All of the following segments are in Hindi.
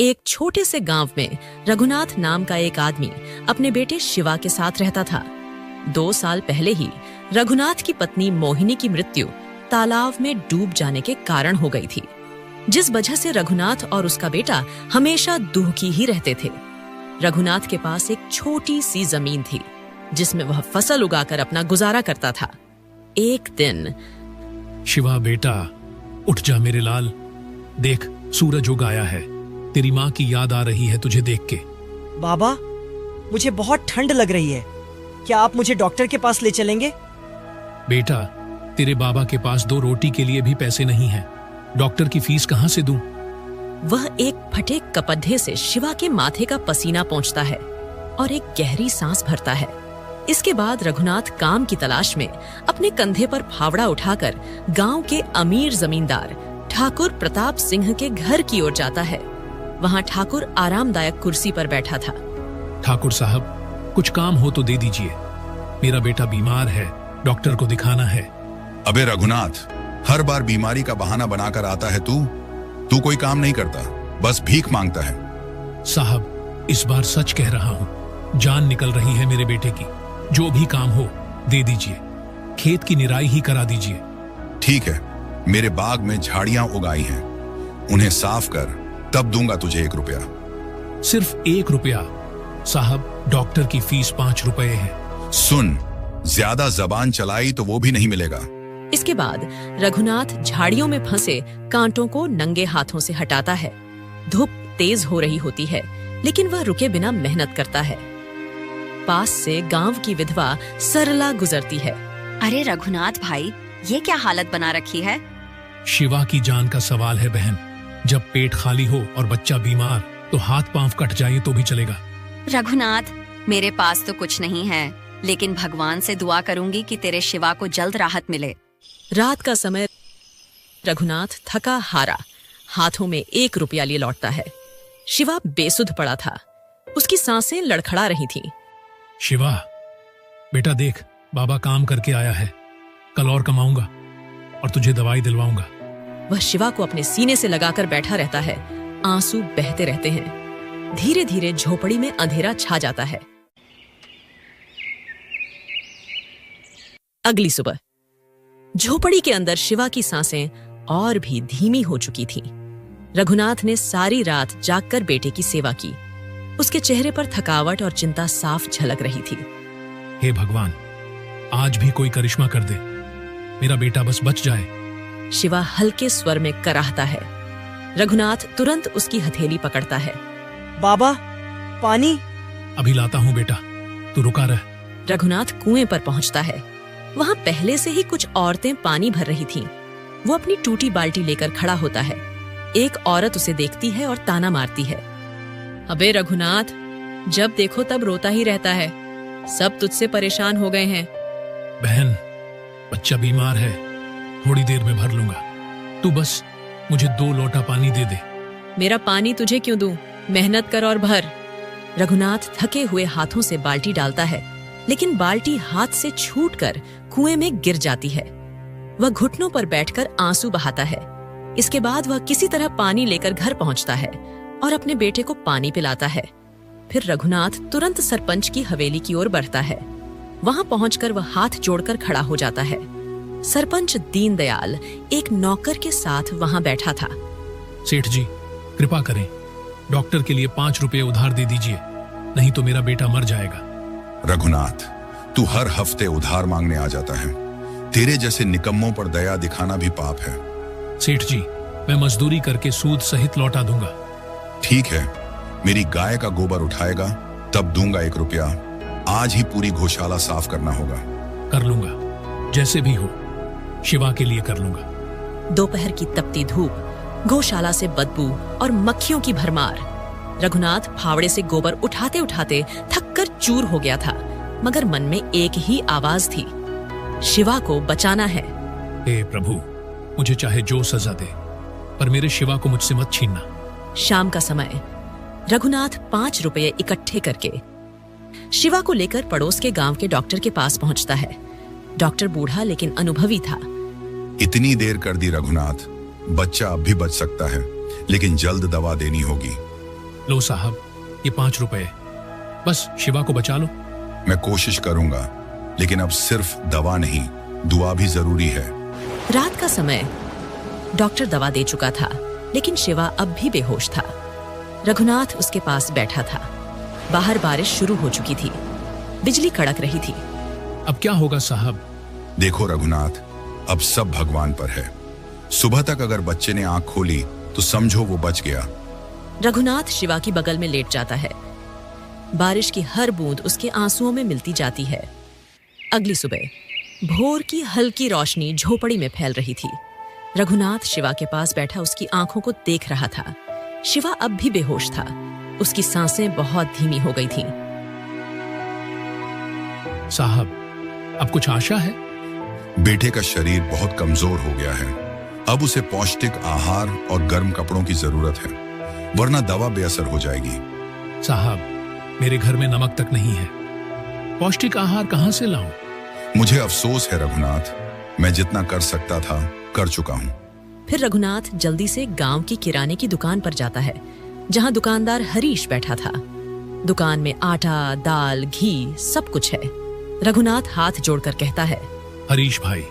एक छोटे से गांव में रघुनाथ नाम का एक आदमी अपने बेटे शिवा के साथ रहता था। 2 साल पहले ही रघुनाथ की पत्नी मोहिनी की मृत्यु तालाब में डूब जाने के कारण हो गई थी, जिस वजह से रघुनाथ और उसका बेटा हमेशा दुखी ही रहते थे। रघुनाथ के पास एक छोटी सी जमीन थी जिसमें वह फसल उगाकर अपना गुजारा करता था। एक दिन, शिवा बेटा, उठ जा मेरे लाल, देख सूरज उग आया है। तेरी माँ की याद आ रही है तुझे देख के। बाबा, मुझे बहुत ठंड लग रही है, क्या आप मुझे डॉक्टर के पास ले चलेंगे? बेटा, तेरे बाबा के पास 2 रोटी के लिए भी पैसे नहीं हैं। डॉक्टर की फीस कहाँ से दूं? वह एक फटे कपड़े से शिवा के माथे का पसीना पोंछता है और एक गहरी सांस भरता है। इसके बाद रघुनाथ काम की तलाश में अपने कंधे पर फावड़ा उठाकर गांव के अमीर जमींदार ठाकुर प्रताप सिंह के घर की ओर जाता है। वहां ठाकुर आरामदायक कुर्सी पर बैठा था। ठाकुर साहब, कुछ काम हो तो दे दीजिए, मेरा बेटा बीमार है, डॉक्टर को दिखाना है। अबे रघुनाथ, हर बार बीमारी का बहाना बनाकर आता है तू कोई काम नहीं करता, बस भीख मांगता है। साहब, इस बार सच कह रहा हूँ, जान निकल रही है मेरे बेटे की। जो भी काम हो दे दीजिए, खेत की निराई ही करा दीजिए। ठीक है, मेरे बाग में झाड़ियां उगाई हैं, उन्हें साफ कर, तब दूंगा तुझे 1 रुपया। सिर्फ 1 रुपया? साहब, डॉक्टर की फीस 5 रुपए है। सुन, ज्यादा जबान चलाई तो वो भी नहीं मिलेगा। इसके बाद रघुनाथ झाड़ियों में फंसे कांटों को नंगे हाथों से हटाता है। धूप तेज हो रही होती है, लेकिन वह रुके बिना मेहनत करता है। पास से गांव की विधवा सरला गुजरती है। अरे रघुनाथ भाई, ये क्या हालत बना रखी है? शिवा की जान का सवाल है बहन। जब पेट खाली हो और बच्चा बीमार तो हाथ पांव कट जाए तो भी चलेगा। रघुनाथ, मेरे पास तो कुछ नहीं है, लेकिन भगवान से दुआ करूंगी कि तेरे शिवा को जल्द राहत मिले। रात का समय, रघुनाथ थका हारा हाथों में 1 रुपया लिए लौटता है। शिवा बेसुध पड़ा था, उसकी सांसें लड़खड़ा रही थीं। शिवा बेटा, देख बाबा काम करके आया है, कल और कमाऊंगा और तुझे दवाई दिलवाऊंगा। वह शिवा को अपने सीने से लगाकर बैठा रहता है। आंसू बहते रहते हैं। धीरे धीरे झोपड़ी में अंधेरा छा जाता है। अगली सुबह झोपड़ी के अंदर शिवा की सांसें और भी धीमी हो चुकी थीं। रघुनाथ ने सारी रात जागकर बेटे की सेवा की। उसके चेहरे पर थकावट और चिंता साफ झलक रही थी। हे भगवान, आज भी कोई करिश्मा कर दे, मेरा बेटा बस बच जाए। शिवा हल्के स्वर में कराहता है। रघुनाथ तुरंत उसकी हथेली पकड़ता है। बाबा, पानी। अभी लाता हूँ बेटा, तू रुका रह। रघुनाथ कुएं पर पहुंचता है। वहां पहले से ही कुछ औरतें पानी भर रही थीं। वो अपनी टूटी बाल्टी लेकर खड़ा होता है। एक औरत उसे देखती है और ताना मारती है। अबे रघुनाथ, जब देखो तब रोता ही रहता है, सब तुझसे परेशान हो गए हैं। बहन, बच्चा बीमार है, थोड़ी देर में भर लूंगा, तू बस मुझे 2 लोटा पानी दे दे। मेरा पानी तुझे क्यों दूं? मेहनत कर और भर। रघुनाथ थके हुए हाथों से बाल्टी डालता है, लेकिन बाल्टी हाथ से छूटकर कुएं में गिर जाती है। वह घुटनों पर बैठकर आंसू बहाता है। इसके बाद वह किसी तरह पानी लेकर घर पहुंचता है और अपने बेटे को पानी पिलाता है। फिर रघुनाथ तुरंत सरपंच की हवेली की ओर बढ़ता है। वहां पहुंचकर वह हाथ जोड़कर खड़ा हो जाता है। सरपंच दीनदयाल एक नौकर के साथ वहां बैठा था। सेठ जी, कृपा करें, डॉक्टर के लिए 5 रुपए उधार दे दीजिए, नहीं तो मेरा बेटा मर जाएगा। रघुनाथ, तू हर हफ्ते उधार मांगने आ जाता है, तेरे जैसे निकम्मों पर दया दिखाना भी पाप है। सेठ जी, मैं मजदूरी करके सूद सहित लौटा दूंगा। ठीक है, मेरी गाय का गोबर उठाएगा तब दूंगा 1 रुपया। आज ही पूरी गौशाला साफ करना होगा। कर लूंगा, जैसे भी हो, शिवा के लिए कर लूंगा। दोपहर की तपती धूप, गौशाला से बदबू और मक्खियों की भरमार। रघुनाथ फावड़े से गोबर उठाते उठाते थककर चूर हो गया था, मगर मन में एक ही आवाज थी, शिवा को बचाना है। हे प्रभु, मुझे चाहे जो सजा दे, पर मेरे शिवा को मुझसे मत छीनना। शाम का समय, रघुनाथ 5 रुपये इकट्ठे करके शिवा को लेकर पड़ोस के गांव के डॉक्टर के पास पहुंचता है। डॉक्टर बूढ़ा लेकिन अनुभवी था। इतनी देर कर दी रघुनाथ, बच्चा अब भी बच सकता है, लेकिन जल्द दवा देनी होगी। लो साहब, ये 5 रुपए, बस शिवा को बचा लो। मैं कोशिश करूंगा, लेकिन अब सिर्फ दवा नहीं, दुआ भी जरूरी है। रात का समय। डॉक्टर दवा दे चुका था, लेकिन शिवा अब भी बेहोश था। रघुनाथ उसके पास बैठा था। बाहर बारिश शुरू हो चुकी थी, बिजली कड़क रही थी। अब क्या होगा साहब? देखो रघुनाथ, अब सब भगवान पर है। सुबह तक अगर बच्चे ने आंख खोली तो समझो वो बच गया। रघुनाथ शिवा की बगल में लेट जाता है। बारिश की हर बूंद उसके आंसुओं में मिलती जाती है। अगली सुबह भोर की हल्की रोशनी झोपड़ी में फैल रही थी। रघुनाथ शिवा के पास बैठा उसकी आंखों को देख रहा था। शिवा अब भी बेहोश था। उसकी सांसें बहुत धीमी हो गई थीं। साहब, अब कुछ आशा है? बेटे का शरीर बहुत कमजोर हो गया है। अब उसे पौष्टिक आहार और गर्म कपड़ों की जरूरत है, वरना दवा बेअसर हो जाएगी। साहब, मेरे घर में नमक तक नहीं है। पौष्टिक आहार कहां से लाऊं? मुझे अफसोस है रघुनाथ, मैं जितना कर सकता था कर चुका हूँ। फिर रघुनाथ जल्दी से गांव की किराने की दुकान पर जाता है, जहां दुकानदार हरीश बैठा था। दुकान में आटा, दाल, घी सब कुछ है। रघुनाथ हाथ जोड़कर कहता है, हरीश भाई,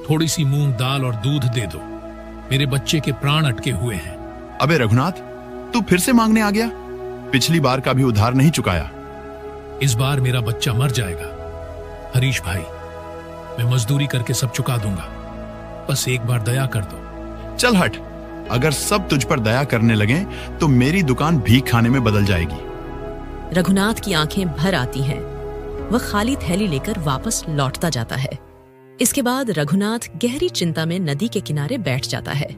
थोड़ी सी मूंग दाल और दूध दे दो, मेरे बच्चे के प्राण अटके हुए हैं। अबे रघुनाथ, तू फिर से मांगने आ गया? पिछली बार का भी उधार नहीं चुकाया। इस बार मेरा बच्चा मर जाएगा। हरीश भाई, मैं मजदूरी करके सब चुका दूंगा, बस एक बार दया कर दो। चल हट, अगर सब तुझ पर दया करने लगे तो मेरी दुकान भीख खाने में बदल जाएगी। रघुनाथ की आंखें भर आती हैं। वह खाली थैली लेकर वापस लौटता जाता है। इसके बाद रघुनाथ गहरी चिंता में नदी के किनारे बैठ जाता है।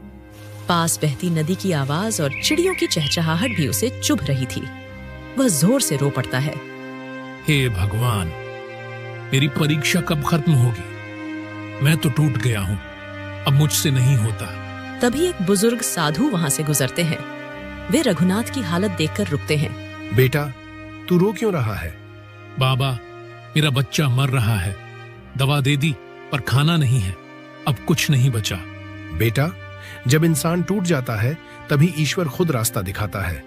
पास बहती नदी की आवाज और चिड़ियों की चहचहाहट भी उसे चुभ रही थी। वह जोर से रो पड़ता है। हे भगवान, मेरी परीक्षा कब खत्म होगी? मैं तो टूट गया हूं, अब मुझसे नहीं होता। तभी एक बुजुर्ग साधु वहां से गुजरते हैं। वे रघुनाथ की हालत देखकर रुकते हैं। बेटा, तू रो क्यों रहा है? बाबा, मेरा बच्चा मर रहा है। दवा दे दी पर खाना नहीं है, अब कुछ नहीं बचा। बेटा, जब इंसान टूट जाता है तभी ईश्वर खुद रास्ता दिखाता है।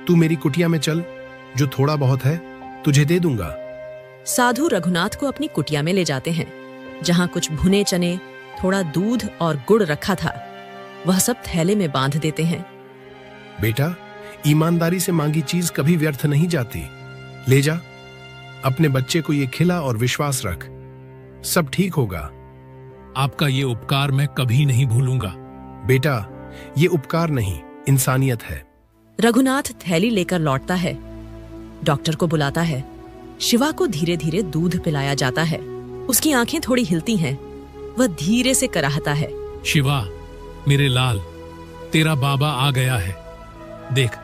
तू मेरी कुटिया में चल, जो थोड़ा बहुत है तुझे दे दूंगा। साधु रघुनाथ को अपनी कुटिया में ले जाते हैं, जहां कुछ भुने चने, थोड़ा दूध और गुड़ रखा था। वह सब थैले में बांध देते हैं। बेटा, ईमानदारी से मांगी चीज कभी व्यर्थ नहीं जाती। ले जा, अपने बच्चे को ये खिला और विश्वास रख, सब ठीक होगा। आपका ये उपकार मैं कभी नहीं भूलूंगा। बेटा, ये उपकार नहीं, इंसानियत है। रघुनाथ थैली लेकर लौटता है। डॉक्टर को बुलाता है। शिवा को धीरे धीरे दूध पिलाया जाता है। उसकी आंखें थोड़ी हिलती हैं। वह धीरे से कराहता है। शिवा, मेरे लाल, तेरा बाबा आ गया है। देख,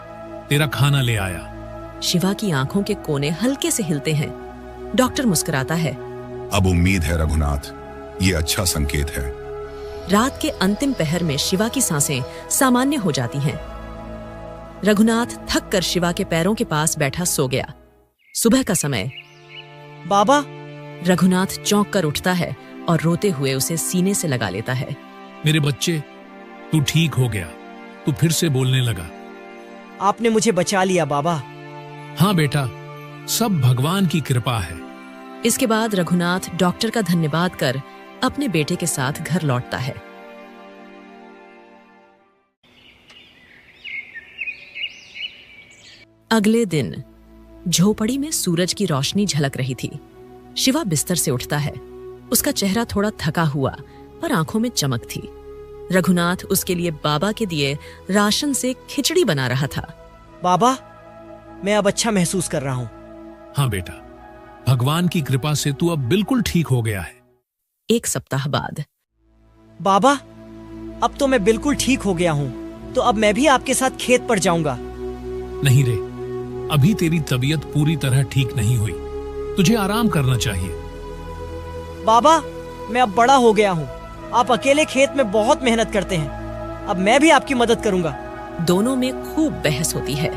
तेरा खाना ले आया। शिवा की आंखों के कोने हल्के से हिलते हैं। डॉक्टर मुस्कुराता है। अब उम्मीद है रघुनाथ, ये अच्छा संकेत है। रात के अंतिम पहर में शिवा की सांसें सामान्य हो जाती हैं। रघुनाथ थक कर शिवा के पैरों के पास बैठा सो गया। सुबह का समय। बाबा, रघुनाथ चौंक कर उठता है और रोते हुए उसे सीने से लगा लेता है। मेरे बच्चे, तू ठीक हो गया। तू फिर से बोलने लगा। आपने मुझे बचा लिया बाबा। हाँ बेटा, सब भगवान की कृपा है। इसके बाद रघुनाथ डॉक्टर का धन्यवाद कर अपने बेटे के साथ घर लौटता है। अगले दिन झोपड़ी में सूरज की रोशनी झलक रही थी। शिवा बिस्तर से उठता है। उसका चेहरा थोड़ा थका हुआ, पर आंखों में चमक थी। रघुनाथ उसके लिए बाबा के दिए राशन से खिचड़ी बना रहा था। बाबा, मैं अब अच्छा महसूस कर रहा हूँ। हाँ बेटा, भगवान की कृपा से तू अब बिल्कुल ठीक हो गया है। 1 सप्ताह बाद। बाबा, अब तो मैं बिल्कुल ठीक हो गया हूँ, तो अब मैं भी आपके साथ खेत पर जाऊंगा। नहीं रे, अभी तेरी तबीयत पूरी तरह ठीक नहीं हुई। तुझे आराम करना चाहिए। बाबा, मैं अब बड़ा हो गया हूँ। आप अकेले खेत में बहुत मेहनत करते हैं। अब मैं भी आपकी मदद करूंगा। दोनों में खूब बहस होती है।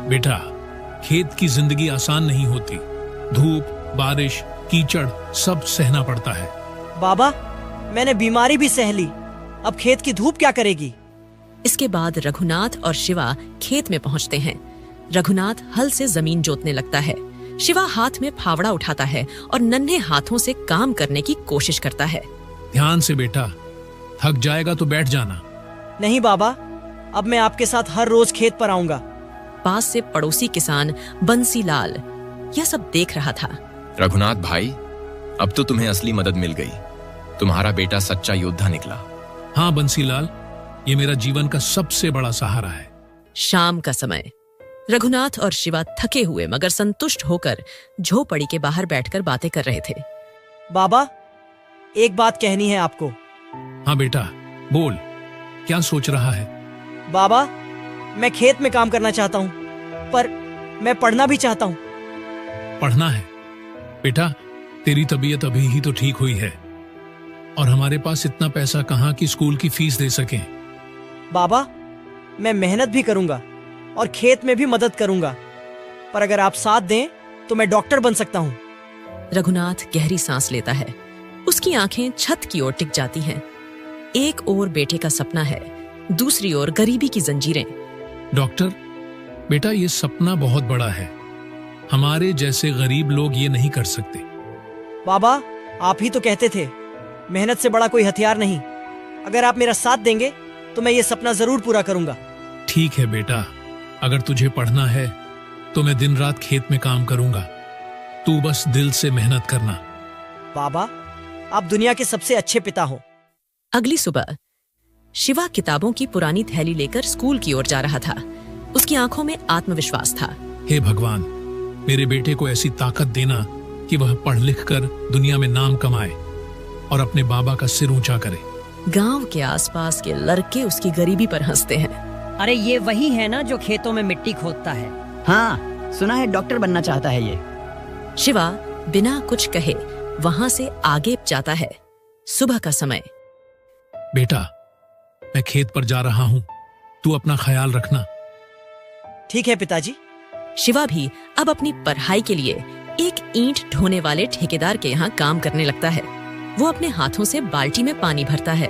बेटा, खेत की जिंदगी आसान नहीं होती। धूप, बारिश, कीचड़ सब सहना पड़ता है। बाबा, मैंने बीमारी भी सह ली। अब खेत की धूप क्या करेगी? इसके बाद रघुनाथ और शिवा खेत में पहुंचते हैं। रघुनाथ हल से जमीन जोतने लगता है। शिवा हाथ में फावड़ा उठाता है और नन्हे हाथों से काम करने की कोशिश करता है। ध्यान से बेटा, थक जाएगा तो बैठ जाना। नहीं बाबा, अब मैं आपके साथ हर रोज खेत पर आऊंगा। पास से पड़ोसी किसान बंसीलाल यह सब देख रहा था। रघुनाथ भाई, अब तो तुम्हें असली मदद मिल गई। तुम्हारा बेटा सच्चा योद्धा निकला। हाँ बंसीलाल, ये मेरा जीवन का सबसे बड़ा सहारा है। शाम का समय। रघुनाथ और शिवा थके हुए मगर संतुष्ट होकर झोपड़ी के बाहर बैठकर बातें कर रहे थे। बाबा, एक बात कहनी है आपको। हाँ बेटा, बोल, क्या सोच रहा है? बाबा, मैं खेत में काम करना चाहता हूँ, पर मैं पढ़ना भी चाहता हूँ। पढ़ना है? बेटा, तेरी तबीयत अभी ही तो ठीक हुई है और हमारे पास इतना पैसा कहाँ कि स्कूल की फीस दे सकें। बाबा, मैं मेहनत भी करूंगा और खेत में भी मदद करूंगा, पर अगर आप साथ दें तो मैं डॉक्टर बन सकता हूँ। रघुनाथ गहरी सांस लेता है। उसकी आंखें छत की ओर टिक जाती हैं। एक ओर बेटे का सपना है, दूसरी ओर गरीबी की जंजीरें। डॉक्टर, बेटा ये सपना बहुत बड़ा है। हमारे जैसे गरीब लोग ये नहीं कर सकते। बाबा, आप ही तो कहते थे मेहनत से बड़ा कोई हथियार नहीं। अगर आप मेरा साथ देंगे तो मैं ये सपना जरूर पूरा करूंगा। ठीक है बेटा, अगर तुझे पढ़ना है तो मैं दिन रात खेत में काम करूंगा। तू बस दिल से मेहनत करना। बाबा, आप दुनिया के सबसे अच्छे पिता हो। अगली सुबह शिवा किताबों की पुरानी थैली लेकर स्कूल की ओर जा रहा था। उसकी आंखों में आत्मविश्वास था। हे भगवान, मेरे बेटे को ऐसी ताकत देना कि वह पढ़ लिख कर दुनिया में नाम कमाए और अपने बाबा का सिर ऊंचा करे। गांव के आसपास के लड़के उसकी गरीबी पर हंसते हैं। अरे ये वही है ना जो खेतों में मिट्टी खोदता है। हाँ, सुना है डॉक्टर बनना चाहता है ये। शिवा बिना कुछ कहे वहां से आगे जाता है। सुबह का समय। बेटा, मैं खेत पर जा रहा हूँ, तू अपना ख्याल रखना। ठीक है पिताजी। शिवा भी अब अपनी पढ़ाई के लिए एक ईंट ढोने वाले ठेकेदार के यहाँ काम करने लगता है। वो अपने हाथों से बाल्टी में पानी भरता है।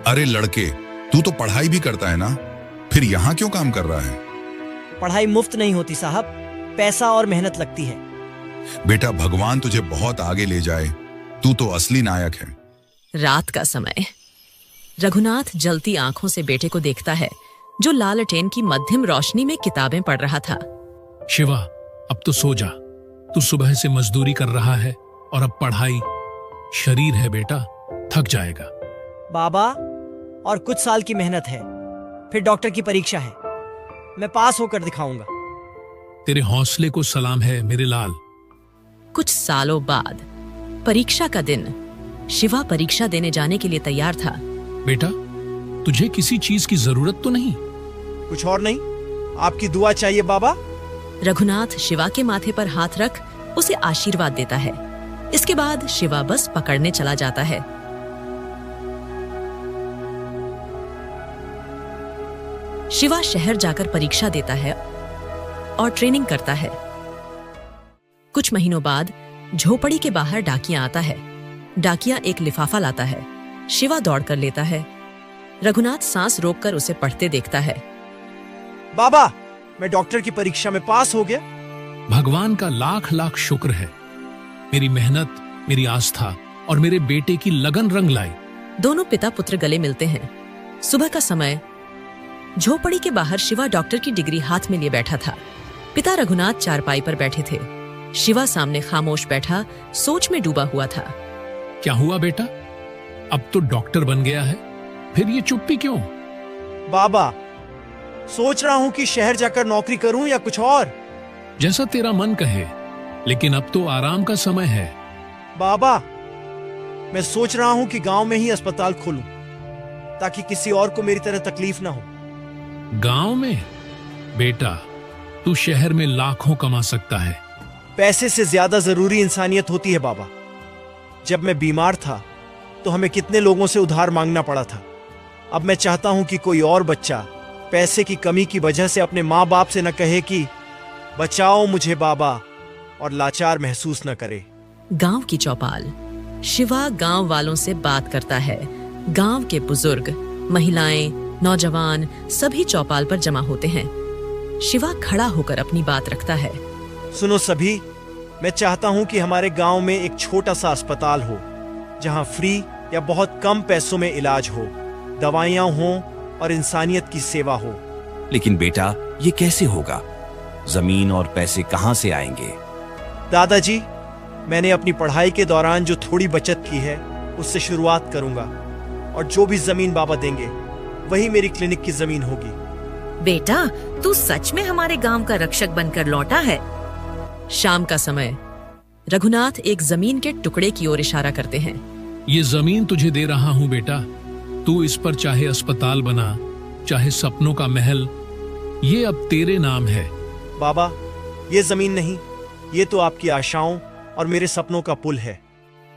अरे लड़के, तू तो पढ़ाई भी करता है ना, फिर यहाँ क्यों काम कर रहा है? पढ़ाई मुफ्त नहीं होती साहब, पैसा और मेहनत लगती है। बेटा, भगवान तुझे बहुत आगे ले जाए, तू तो असली नायक है। रात का समय। रघुनाथ जलती आंखों से बेटे को देखता है, जो लालटेन की मध्यम रोशनी में किताबें पढ़ रहा था। शिवा, अब तो सो जा। तू सुबह से मजदूरी कर रहा है और अब पढ़ाई। शरीर है बेटा, थक जाएगा। बाबा, और कुछ साल की मेहनत है, फिर डॉक्टर की परीक्षा है। मैं पास होकर दिखाऊंगा। तेरे हौसले को सलाम है मेरे लाल। कुछ सालों बाद परीक्षा का दिन। शिवा परीक्षा देने जाने के लिए तैयार था। बेटा, तुझे किसी चीज की जरूरत तो नहीं? कुछ और नहीं, आपकी दुआ चाहिए बाबा। रघुनाथ शिवा के माथे पर हाथ रख उसे आशीर्वाद देता है। इसके बाद शिवा बस पकड़ने चला जाता है। शिवा शहर जाकर परीक्षा देता है और ट्रेनिंग करता है। कुछ महीनों बाद झोपड़ी के बाहर डाकिया आता है। डाकिया एक लिफाफा लाता है। शिवा दौड़कर लेता है। रघुनाथ सांस रोककर उसे पढ़ते देखता है। बाबा, मैं डॉक्टर की परीक्षा में पास हो गया। भगवान का लाख लाख शुक्र है। मेरी मेहनत, मेरी आस्था और मेरे बेटे की लगन रंग लाई। दोनों पिता पुत्र गले मिलते हैं। सुबह का समय। झोपड़ी के बाहर शिवा डॉक्टर की डिग्री हाथ में लिए बैठा था। पिता रघुनाथ चारपाई पर बैठे थे। शिवा सामने खामोश बैठा सोच में डूबा हुआ था। क्या हुआ बेटा? अब तो डॉक्टर बन गया है, फिर ये चुप्पी क्यों? बाबा, सोच रहा हूँ कि शहर जाकर नौकरी करूँ या कुछ और। जैसा तेरा मन कहे, लेकिन अब तो आराम का समय है। बाबा, मैं सोच रहा हूँ कि गांव में ही अस्पताल खोलूं, ताकि किसी और को मेरी तरह तकलीफ ना हो। गांव में? बेटा, तू शहर में लाखों कमा सकता है। पैसे से ज्यादा जरूरी इंसानियत होती है बाबा। जब मैं बीमार था तो हमें कितने लोगों से उधार मांगना पड़ा था। अब मैं चाहता हूं कि कोई और बच्चा पैसे की कमी की वजह से अपने माँ बाप से न कहे कि बचाओ मुझे बाबा, और लाचार महसूस न करे। गांव की चौपाल। शिवा गांव वालों से बात करता है। गांव के बुजुर्ग, महिलाएं, नौजवान सभी चौपाल पर जमा होते हैं। शिवा खड़ा होकर अपनी बात रखता है। सुनो सभी, मैं चाहता हूं कि हमारे गांव में एक छोटा सा अस्पताल हो जहां फ्री या बहुत कम पैसों में इलाज हो, दवाइयां हों और इंसानियत की सेवा हो। लेकिन बेटा, ये कैसे होगा? जमीन और पैसे कहां से आएंगे? दादाजी, मैंने अपनी पढ़ाई के दौरान जो थोड़ी बचत की है उससे शुरुआत करूंगा, और जो भी जमीन बाबा देंगे वही मेरी क्लिनिक की जमीन होगी। बेटा, तू सच में हमारे गांव का रक्षक बनकर लौटा है। शाम का समय। रघुनाथ एक जमीन के टुकड़े की ओर इशारा करते हैं। ये जमीन तुझे दे रहा हूं बेटा, तू इस पर चाहे अस्पताल बना, चाहे सपनों का महल, ये अब तेरे नाम है। बाबा, ये जमीन नहीं, ये तो आपकी आशाओं और मेरे सपनों का पुल है।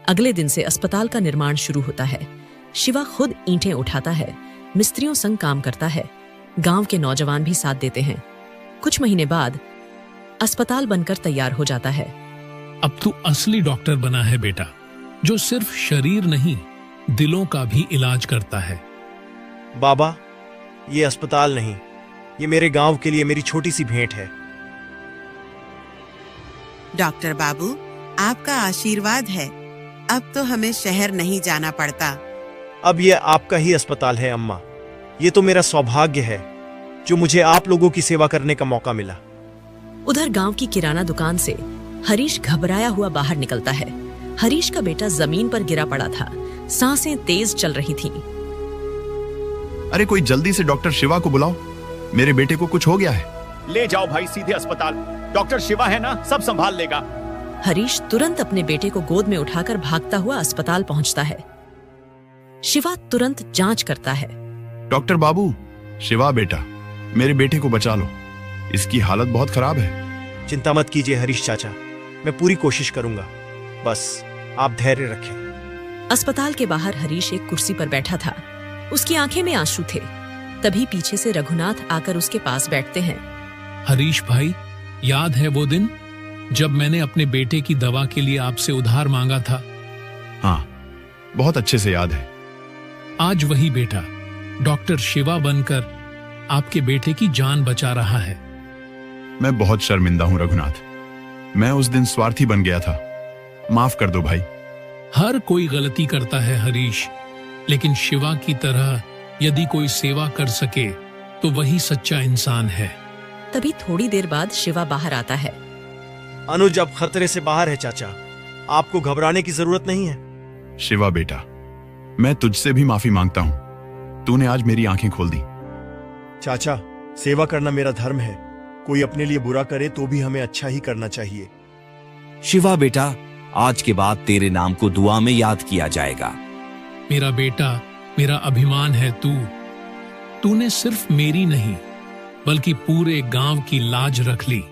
अगले दिन से अस्पताल का निर्माण शुरू होता है। शिवा खुद ईंटें उठाता है, मिस्त्रियों संग काम करता है। गांव के नौजवान भी साथ देते हैं। कुछ महीने बाद अस्पताल बनकर तैयार हो जाता है। अब तू असली डॉक्टर बना है बेटा, जो सिर्फ शरीर नहीं, दिलों का भी इलाज करता है। बाबा, ये अस्पताल नहीं, ये मेरे गांव के लिए मेरी छोटी सी भेंट है। डॉक्टर बाबू, आपका आशीर्वाद है, अब तो हमें शहर नहीं जाना पड़ता। अब ये आपका ही अस्पताल है अम्मा। ये तो मेरा सौभाग्य है जो मुझे आप लोगों की सेवा करने का मौका मिला। उधर गांव की किराना दुकान से हरीश घबराया हुआ बाहर निकलता है। हरीश का बेटा जमीन पर गिरा पड़ा था, सांसें तेज चल रही थीं। अरे कोई जल्दी से डॉक्टर शिवा को बुलाओ, मेरे बेटे को कुछ हो गया है। ले जाओ भाई सीधे अस्पताल, डॉक्टर शिवा है ना, सब संभाल लेगा। हरीश तुरंत अपने बेटे को गोद में उठाकर भागता हुआ अस्पताल पहुंचता है। शिवा तुरंत जांच करता है। डॉक्टर बाबू, शिवा बेटा, मेरे बेटे को बचा लो, इसकी हालत बहुत खराब है। चिंता मत कीजिए हरीश चाचा, मैं पूरी कोशिश करूंगा, बस आप धैर्य रखें। अस्पताल के बाहर हरीश एक कुर्सी पर बैठा था। उसकी आंखें में आंसू थे। तभी पीछे से रघुनाथ आकर उसके पास बैठते हैं। हरीश भाई, याद है वो दिन जब मैंने अपने बेटे की दवा के लिए आपसे उधार मांगा था? हाँ, बहुत अच्छे से याद है। आज वही बेटा डॉक्टर शिवा बनकर आपके बेटे की जान बचा रहा है। मैं बहुत शर्मिंदा हूं रघुनाथ, मैं उस दिन स्वार्थी बन गया था, माफ कर दो भाई। हर कोई गलती करता है हरीश, लेकिन शिवा की तरह यदि कोई सेवा कर सके तो वही सच्चा इंसान है। तभी थोड़ी देर बाद शिवा बाहर आता है। अनुज अब खतरे से बाहर है चाचा, आपको घबराने की जरूरत नहीं है। शिवा बेटा, मैं तुझसे भी माफी मांगता हूं, तूने आज मेरी आंखें खोल दी। चाचा, सेवा करना मेरा धर्म है, कोई अपने लिए बुरा करे तो भी हमें अच्छा ही करना चाहिए। शिवा बेटा, आज के बाद तेरे नाम को दुआ में याद किया जाएगा। मेरा बेटा, मेरा अभिमान है तू। तूने सिर्फ मेरी नहीं बल्कि पूरे गांव की लाज रख ली।